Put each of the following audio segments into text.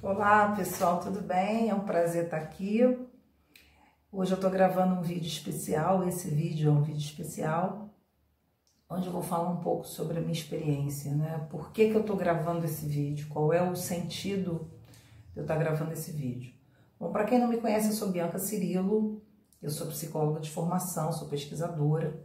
Olá pessoal, tudo bem? É um prazer estar aqui. Hoje eu estou gravando um vídeo especial, esse vídeo é um vídeo especial, onde eu vou falar um pouco sobre a minha experiência, né? Por que eu estou gravando esse vídeo? Qual é o sentido de eu estar gravando esse vídeo? Bom, para quem não me conhece, eu sou Bianca Cirilo, eu sou psicóloga de formação, sou pesquisadora,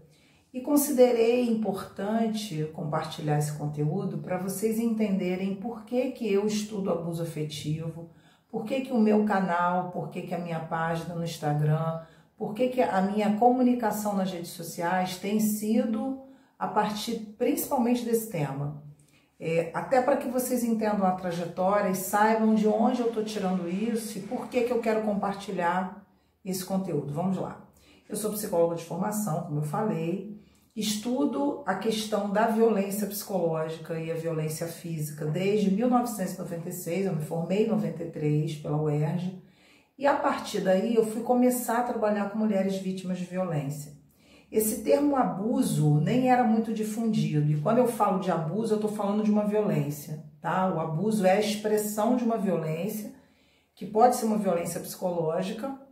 e considerei importante compartilhar esse conteúdo para vocês entenderem por que eu estudo abuso afetivo, por que o meu canal, por que a minha página no Instagram, por que a minha comunicação nas redes sociais tem sido a partir principalmente desse tema. Até para que vocês entendam a trajetória e saibam de onde eu estou tirando isso e por que eu quero compartilhar esse conteúdo. Vamos lá. Eu sou psicóloga de formação, como eu falei, estudo a questão da violência psicológica e a violência física desde 1996, eu me formei em 93 pela UERJ, e a partir daí eu fui começar a trabalhar com mulheres vítimas de violência. Esse termo abuso nem era muito difundido, e quando eu falo de abuso eu estou falando de uma violência, tá? O abuso é a expressão de uma violência, que pode ser uma violência psicológica,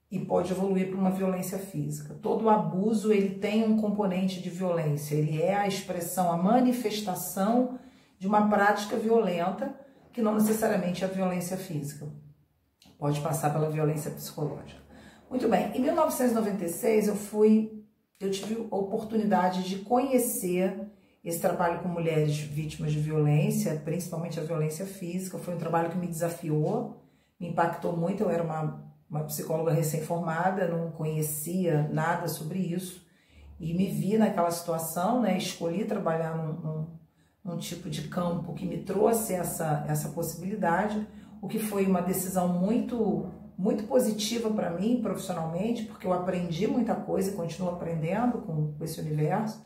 e pode evoluir para uma violência física. Todo abuso ele tem um componente de violência, ele é a expressão, a manifestação de uma prática violenta, que não necessariamente é a violência física, pode passar pela violência psicológica. Muito bem, em 1996 eu tive a oportunidade de conhecer esse trabalho com mulheres vítimas de violência, principalmente a violência física. Foi um trabalho que me desafiou, me impactou muito. Eu era uma psicóloga recém-formada, não conhecia nada sobre isso e me vi naquela situação, né? Escolhi trabalhar num tipo de campo que me trouxe essa possibilidade, o que foi uma decisão muito positiva para mim profissionalmente, porque eu aprendi muita coisa e continuo aprendendo com esse universo.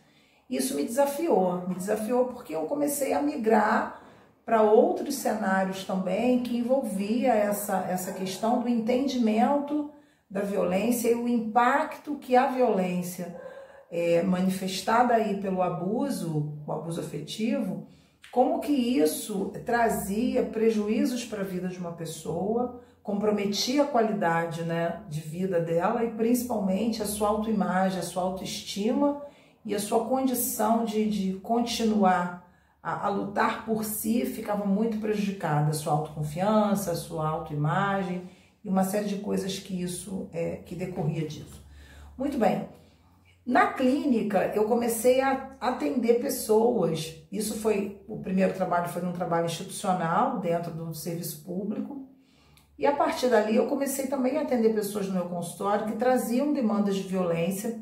Isso me desafiou porque eu comecei a migrar para outros cenários também que envolvia essa questão do entendimento da violência e o impacto que a violência manifestada aí pelo abuso, o abuso afetivo, como que isso trazia prejuízos para a vida de uma pessoa, comprometia a qualidade, né, de vida dela e principalmente a sua autoimagem, a sua autoestima e a sua condição de continuar a lutar por si ficava muito prejudicada, a sua autoconfiança, a sua autoimagem e uma série de coisas que decorria disso. Muito bem, na clínica eu comecei a atender pessoas, o primeiro trabalho foi num trabalho institucional dentro do serviço público, e a partir dali eu comecei também a atender pessoas no meu consultório que traziam demandas de violência,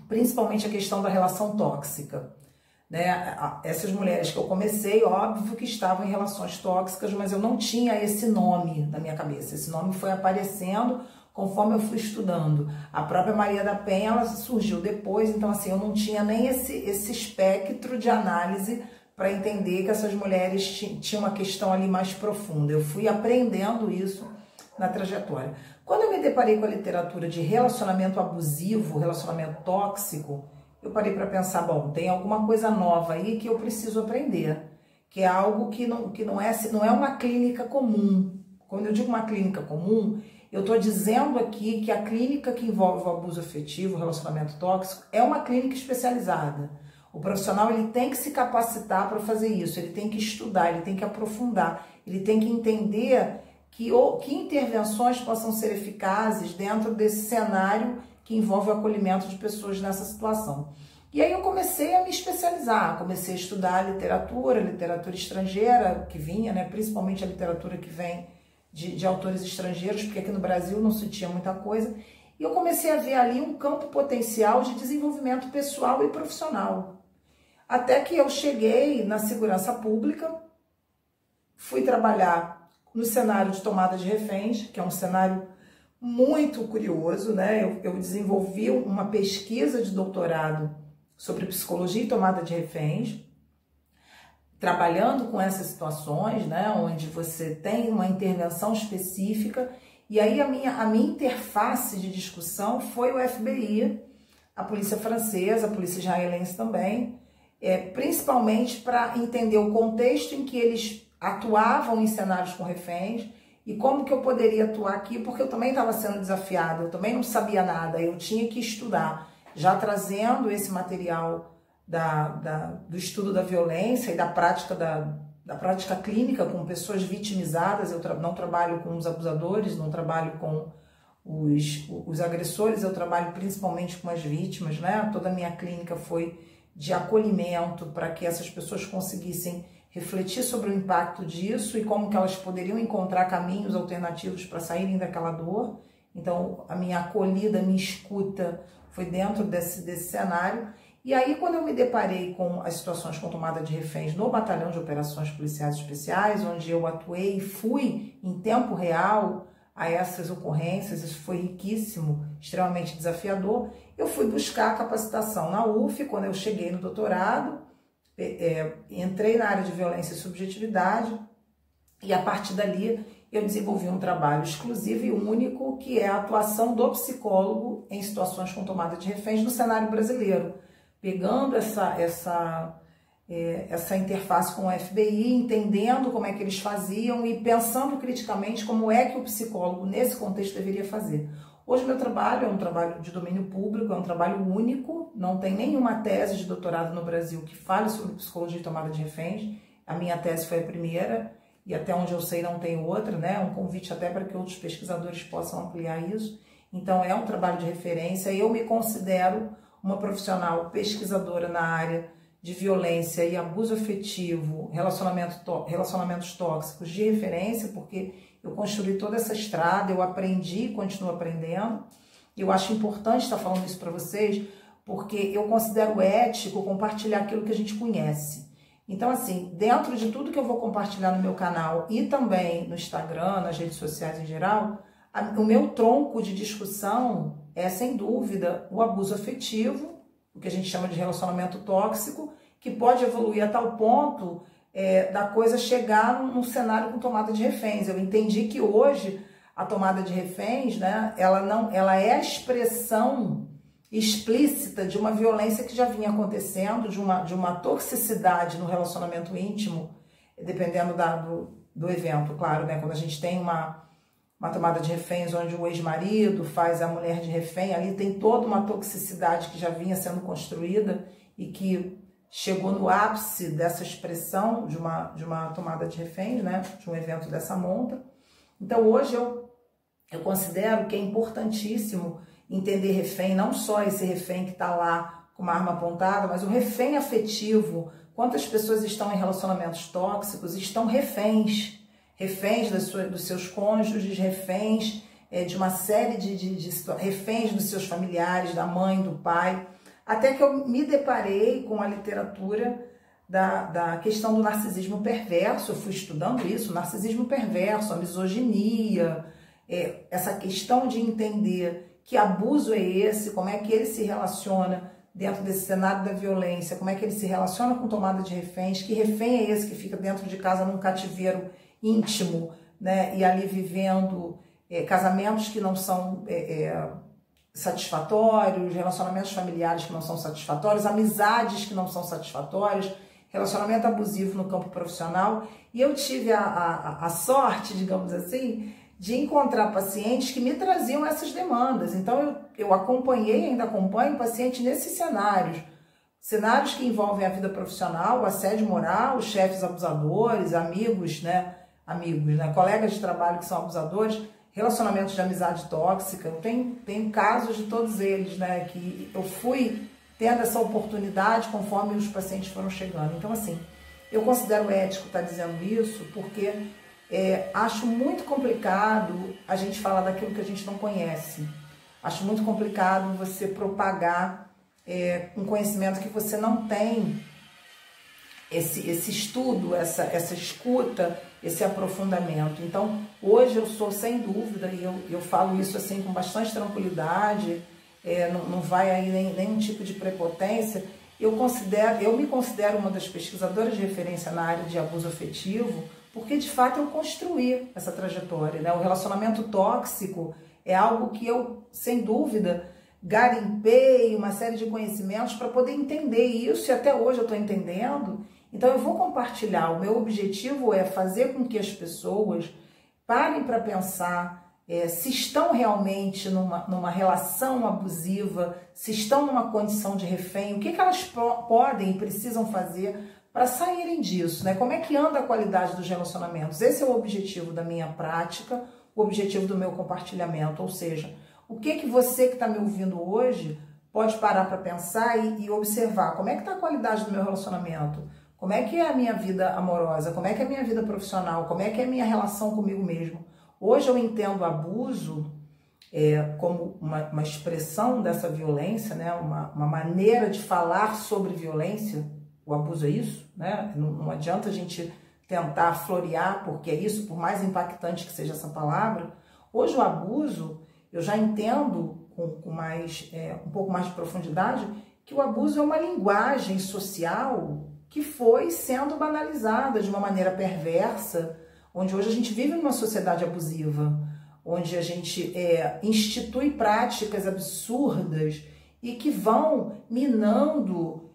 principalmente a questão da relação tóxica. Né? Essas mulheres que eu comecei, óbvio que estavam em relações tóxicas, mas eu não tinha esse nome na minha cabeça. Esse nome foi aparecendo conforme eu fui estudando. A própria Maria da Penha, ela surgiu depois, então assim, eu não tinha nem esse espectro de análise para entender que essas mulheres tinham uma questão ali mais profunda. Eu fui aprendendo isso na trajetória. Quando eu me deparei com a literatura de relacionamento abusivo, relacionamento tóxico, eu parei para pensar, bom, tem alguma coisa nova aí que eu preciso aprender, que é algo que não é uma clínica comum. Quando eu digo uma clínica comum, eu estou dizendo aqui que a clínica que envolve o abuso afetivo, o relacionamento tóxico, é uma clínica especializada. O profissional ele tem que se capacitar para fazer isso, ele tem que estudar, ele tem que aprofundar, ele tem que entender que intervenções possam ser eficazes dentro desse cenário que envolve o acolhimento de pessoas nessa situação. E aí eu comecei a me especializar, comecei a estudar literatura estrangeira que vinha, né, principalmente a literatura que vem de autores estrangeiros, porque aqui no Brasil não se tinha muita coisa, e eu comecei a ver ali um campo potencial de desenvolvimento pessoal e profissional. Até que eu cheguei na segurança pública, fui trabalhar no cenário de tomada de reféns, que é um cenário muito curioso, né? Eu desenvolvi uma pesquisa de doutorado sobre psicologia e tomada de reféns, trabalhando com essas situações, né? Onde você tem uma intervenção específica, e aí a minha interface de discussão foi o FBI, a polícia francesa, a polícia israelense também, principalmente para entender o contexto em que eles atuavam em cenários com reféns e como que eu poderia atuar aqui, porque eu também estava sendo desafiada, eu também não sabia nada, eu tinha que estudar, já trazendo esse material do estudo da violência e da prática clínica com pessoas vitimizadas. Eu não trabalho com os abusadores, não trabalho com os agressores, eu trabalho principalmente com as vítimas, né? Toda a minha clínica foi de acolhimento para que essas pessoas conseguissem refletir sobre o impacto disso e como que elas poderiam encontrar caminhos alternativos para saírem daquela dor. Então, a minha acolhida, a minha escuta foi dentro desse cenário. E aí, quando eu me deparei com as situações com tomada de reféns no Batalhão de Operações Policiais Especiais, onde eu atuei e fui em tempo real a essas ocorrências, isso foi riquíssimo, extremamente desafiador, eu fui buscar capacitação na UF. Quando eu cheguei no doutorado, entrei na área de violência e subjetividade e a partir dali eu desenvolvi um trabalho exclusivo e único, que é a atuação do psicólogo em situações com tomada de reféns no cenário brasileiro, pegando essa interface com o FBI, entendendo como é que eles faziam e pensando criticamente como é que o psicólogo nesse contexto deveria fazer. Hoje meu trabalho é um trabalho de domínio público, é um trabalho único, não tem nenhuma tese de doutorado no Brasil que fale sobre psicologia e tomada de reféns. A minha tese foi a primeira e até onde eu sei não tem outra, né? Um convite até para que outros pesquisadores possam ampliar isso. Então é um trabalho de referência. Eu me considero uma profissional pesquisadora na área de violência e abuso afetivo, relacionamentos tóxicos de referência, porque eu construí toda essa estrada, eu aprendi e continuo aprendendo. Eu acho importante estar falando isso para vocês, porque eu considero ético compartilhar aquilo que a gente conhece. Então, assim, dentro de tudo que eu vou compartilhar no meu canal e também no Instagram, nas redes sociais em geral, o meu tronco de discussão é, sem dúvida, o abuso afetivo, o que a gente chama de relacionamento tóxico, que pode evoluir a tal ponto da coisa chegar num cenário com tomada de reféns. Eu entendi que hoje a tomada de reféns, né, ela é a expressão explícita de uma violência que já vinha acontecendo, de uma toxicidade no relacionamento íntimo, dependendo do evento, claro, né? Quando a gente tem uma tomada de reféns onde o ex-marido faz a mulher de refém, ali tem toda uma toxicidade que já vinha sendo construída e que chegou no ápice dessa expressão de uma tomada de reféns, né? De um evento dessa monta. Então hoje eu considero que é importantíssimo entender refém, não só esse refém que está lá com uma arma apontada, mas o refém afetivo. Quantas pessoas estão em relacionamentos tóxicos estão reféns dos seus cônjuges, reféns de uma série de reféns dos seus familiares, da mãe, do pai, até que eu me deparei com a literatura da questão do narcisismo perverso. Eu fui estudando isso, o narcisismo perverso, a misoginia, essa questão de entender que abuso é esse, como é que ele se relaciona dentro desse cenário da violência, como é que ele se relaciona com tomada de reféns, que refém é esse que fica dentro de casa num cativeiro íntimo, né, e ali vivendo casamentos que não são satisfatórios, relacionamentos familiares que não são satisfatórios, amizades que não são satisfatórias, relacionamento abusivo no campo profissional. E eu tive a sorte, digamos assim, de encontrar pacientes que me traziam essas demandas. Então eu acompanhei, ainda acompanho pacientes nesses cenários que envolvem a vida profissional, assédio moral, chefes abusadores, amigos, colegas de trabalho que são abusadores, relacionamentos de amizade tóxica. Eu tenho casos de todos eles, né, que eu fui tendo essa oportunidade conforme os pacientes foram chegando. Então, assim, eu considero ético estar dizendo isso, porque acho muito complicado a gente falar daquilo que a gente não conhece. Acho muito complicado você propagar um conhecimento que você não tem, esse estudo, essa escuta, esse aprofundamento. Então, hoje eu sou, sem dúvida, e eu falo isso assim com bastante tranquilidade, não vai aí nenhum tipo de prepotência. Eu me considero uma das pesquisadoras de referência na área de abuso afetivo, porque de fato eu construí essa trajetória, né? O relacionamento tóxico é algo que eu, sem dúvida, garimpei uma série de conhecimentos para poder entender isso, e até hoje eu estou entendendo, Então eu vou compartilhar, o meu objetivo é fazer com que as pessoas parem para pensar se estão realmente numa relação abusiva, se estão numa condição de refém, o que elas podem e precisam fazer para saírem disso, né? Como é que anda a qualidade dos relacionamentos? Esse é o objetivo da minha prática, o objetivo do meu compartilhamento, ou seja, o que você que está me ouvindo hoje pode parar para pensar e observar como é que está a qualidade do meu relacionamento, como é que é a minha vida amorosa, como é que é a minha vida profissional, como é que é a minha relação comigo mesmo. Hoje eu entendo abuso como uma expressão dessa violência, né? Uma maneira de falar sobre violência. O abuso é isso, né? Não adianta a gente tentar florear, porque é isso, por mais impactante que seja essa palavra. Hoje o abuso, eu já entendo com um pouco mais de profundidade, que o abuso é uma linguagem social que foi sendo banalizada de uma maneira perversa, onde hoje a gente vive numa sociedade abusiva, onde a gente institui práticas absurdas e que vão minando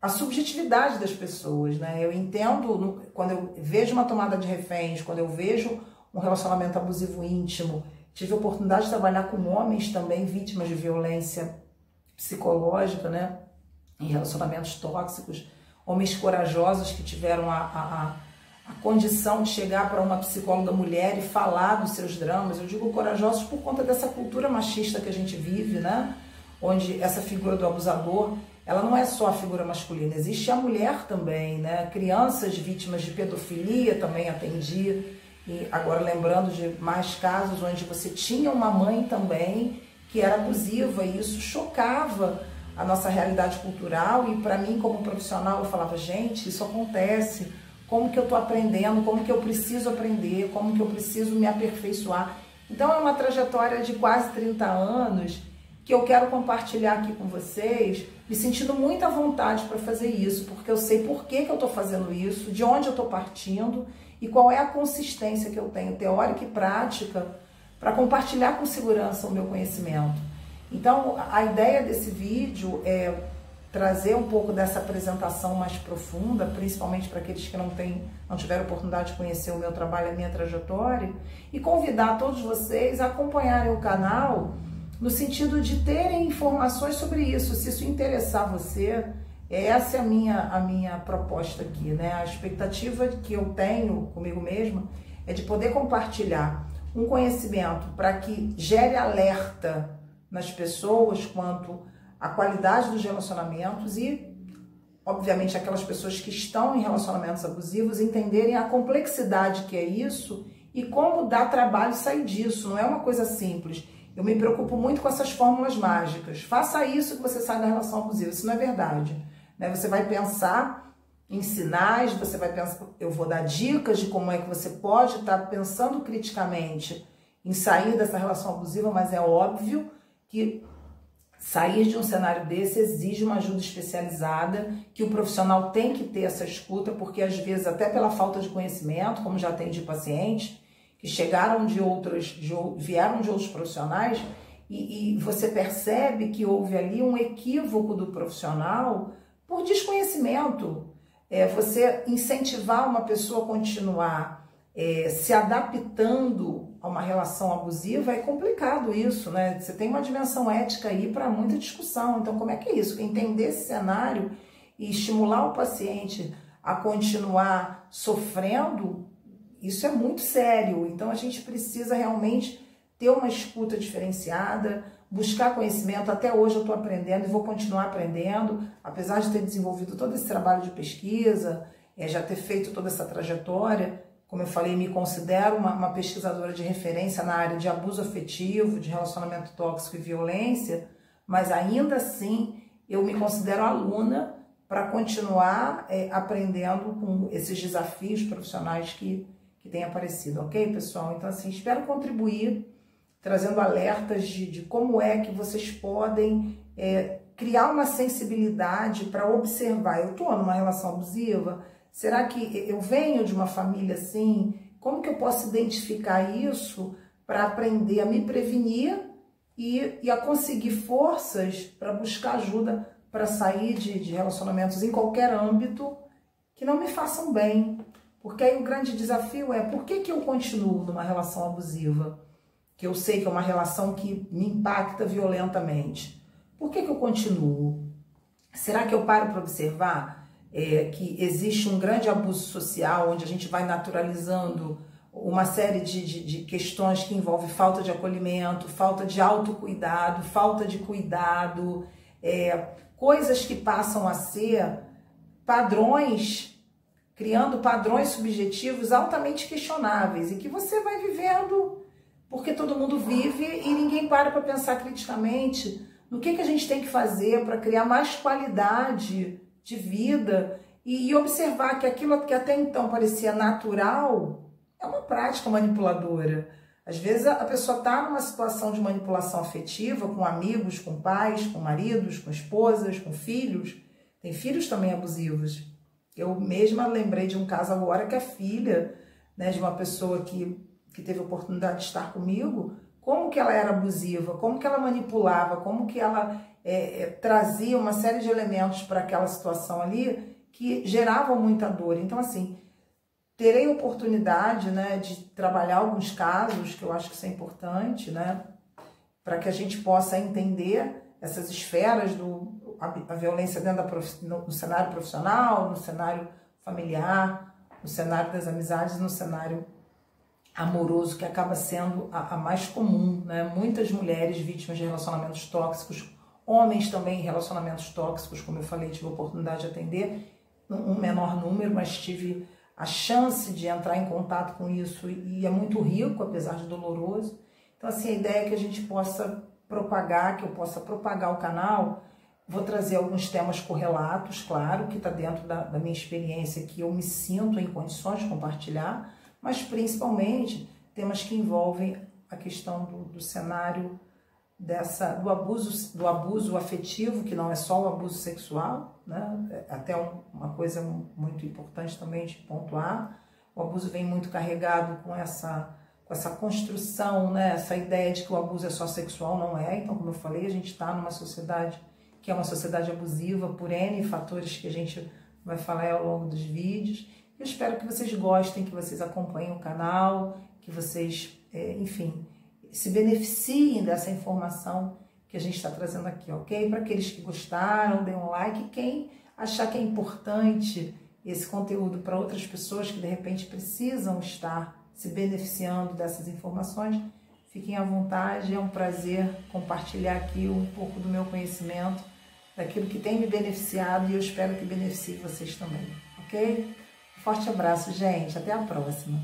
a subjetividade das pessoas, né? Eu entendo, quando eu vejo uma tomada de reféns, quando eu vejo um relacionamento abusivo íntimo, tive a oportunidade de trabalhar com homens também vítimas de violência psicológica, né? Em relacionamentos tóxicos, homens corajosos que tiveram a condição de chegar para uma psicóloga mulher e falar dos seus dramas. Eu digo corajosos por conta dessa cultura machista que a gente vive, né? Onde essa figura do abusador, ela não é só a figura masculina, existe a mulher também, né? Crianças vítimas de pedofilia também atendi, e agora lembrando de mais casos onde você tinha uma mãe também que era abusiva, e isso chocava a nossa realidade cultural, e para mim como profissional eu falava, gente, isso acontece, como que eu estou aprendendo, como que eu preciso aprender, como que eu preciso me aperfeiçoar. Então é uma trajetória de quase 30 anos que eu quero compartilhar aqui com vocês, me sentindo muita vontade para fazer isso, porque eu sei por que eu estou fazendo isso, de onde eu estou partindo e qual é a consistência que eu tenho, teórica e prática, para compartilhar com segurança o meu conhecimento. Então, a ideia desse vídeo é trazer um pouco dessa apresentação mais profunda, principalmente para aqueles que não tiveram oportunidade de conhecer o meu trabalho, a minha trajetória, e convidar todos vocês a acompanharem o canal no sentido de terem informações sobre isso. Se isso interessar você, essa é a minha proposta aqui, né? A expectativa que eu tenho comigo mesma é de poder compartilhar um conhecimento para que gere alerta nas pessoas quanto à qualidade dos relacionamentos e, obviamente, aquelas pessoas que estão em relacionamentos abusivos entenderem a complexidade que é isso e como dar trabalho sair disso. Não é uma coisa simples. Eu me preocupo muito com essas fórmulas mágicas. Faça isso que você sai da relação abusiva. Isso não é verdade, né? Você vai pensar em sinais, você vai pensar, eu vou dar dicas de como é que você pode estar pensando criticamente em sair dessa relação abusiva, mas é óbvio que sair de um cenário desse exige uma ajuda especializada, que o profissional tem que ter essa escuta, porque às vezes até pela falta de conhecimento, como já atendi pacientes, que chegaram vieram de outros profissionais, e você percebe que houve ali um equívoco do profissional por desconhecimento. Você incentivar uma pessoa a continuar se adaptando a uma relação abusiva é complicado isso, né? Você tem uma dimensão ética aí para muita discussão. Então, como é que é isso? Entender esse cenário e estimular o paciente a continuar sofrendo, isso é muito sério. Então, a gente precisa realmente ter uma escuta diferenciada, buscar conhecimento. Até hoje eu estou aprendendo e vou continuar aprendendo, apesar de ter desenvolvido todo esse trabalho de pesquisa, já ter feito toda essa trajetória. Como eu falei, me considero uma pesquisadora de referência na área de abuso afetivo, de relacionamento tóxico e violência, mas ainda assim eu me considero aluna para continuar aprendendo com esses desafios profissionais que têm aparecido, ok, pessoal? Então, assim, espero contribuir, trazendo alertas de como é que vocês podem criar uma sensibilidade para observar. Eu estou numa relação abusiva? Será que eu venho de uma família assim? Como que eu posso identificar isso para aprender a me prevenir e a conseguir forças para buscar ajuda para sair de relacionamentos em qualquer âmbito que não me façam bem. Porque aí o grande desafio é por que eu continuo numa relação abusiva? Que eu sei que é uma relação que me impacta violentamente. Por que eu continuo? Será que eu paro para observar que existe um grande abuso social, onde a gente vai naturalizando uma série de questões que envolvem falta de acolhimento, falta de autocuidado, falta de cuidado, coisas que passam a ser padrões, criando padrões subjetivos altamente questionáveis e que você vai vivendo porque todo mundo vive e ninguém para pensar criticamente no que a gente tem que fazer para criar mais qualidade de vida e observar que aquilo que até então parecia natural é uma prática manipuladora. Às vezes a pessoa está numa situação de manipulação afetiva com amigos, com pais, com maridos, com esposas, com filhos. Tem filhos também abusivos. Eu mesma lembrei de um caso agora que a filha, né, de uma pessoa que teve a oportunidade de estar comigo, como que ela era abusiva, como que ela manipulava, como que ela trazia uma série de elementos para aquela situação ali que geravam muita dor. Então, assim, terei oportunidade, né, de trabalhar alguns casos, que eu acho que isso é importante, né, para que a gente possa entender essas esferas a violência dentro no cenário profissional, no cenário familiar, no cenário das amizades, no cenário amoroso, que acaba sendo a mais comum, né? Muitas mulheres vítimas de relacionamentos tóxicos, homens também em relacionamentos tóxicos, como eu falei, tive a oportunidade de atender um menor número, mas tive a chance de entrar em contato com isso e é muito rico, apesar de doloroso. Então, assim, a ideia é que a gente possa propagar, que eu possa propagar o canal. Vou trazer alguns temas correlatos, claro, que está dentro da minha experiência, que eu me sinto em condições de compartilhar, mas principalmente temas que envolvem a questão do cenário do abuso afetivo, que não é só o abuso sexual, né? Até uma coisa muito importante também de pontuar, o abuso vem muito carregado com essa construção, né? Essa ideia de que o abuso é só sexual, não é. Então, como eu falei, a gente está numa sociedade que é uma sociedade abusiva por N fatores que a gente vai falar ao longo dos vídeos. Eu espero que vocês gostem, que vocês acompanhem o canal, que vocês, enfim, se beneficiem dessa informação que a gente está trazendo aqui, ok? Para aqueles que gostaram, dêem um like. Quem achar que é importante esse conteúdo para outras pessoas que de repente precisam estar se beneficiando dessas informações, fiquem à vontade. É um prazer compartilhar aqui um pouco do meu conhecimento, daquilo que tem me beneficiado, e eu espero que beneficie vocês também, ok? Forte abraço, gente. Até a próxima.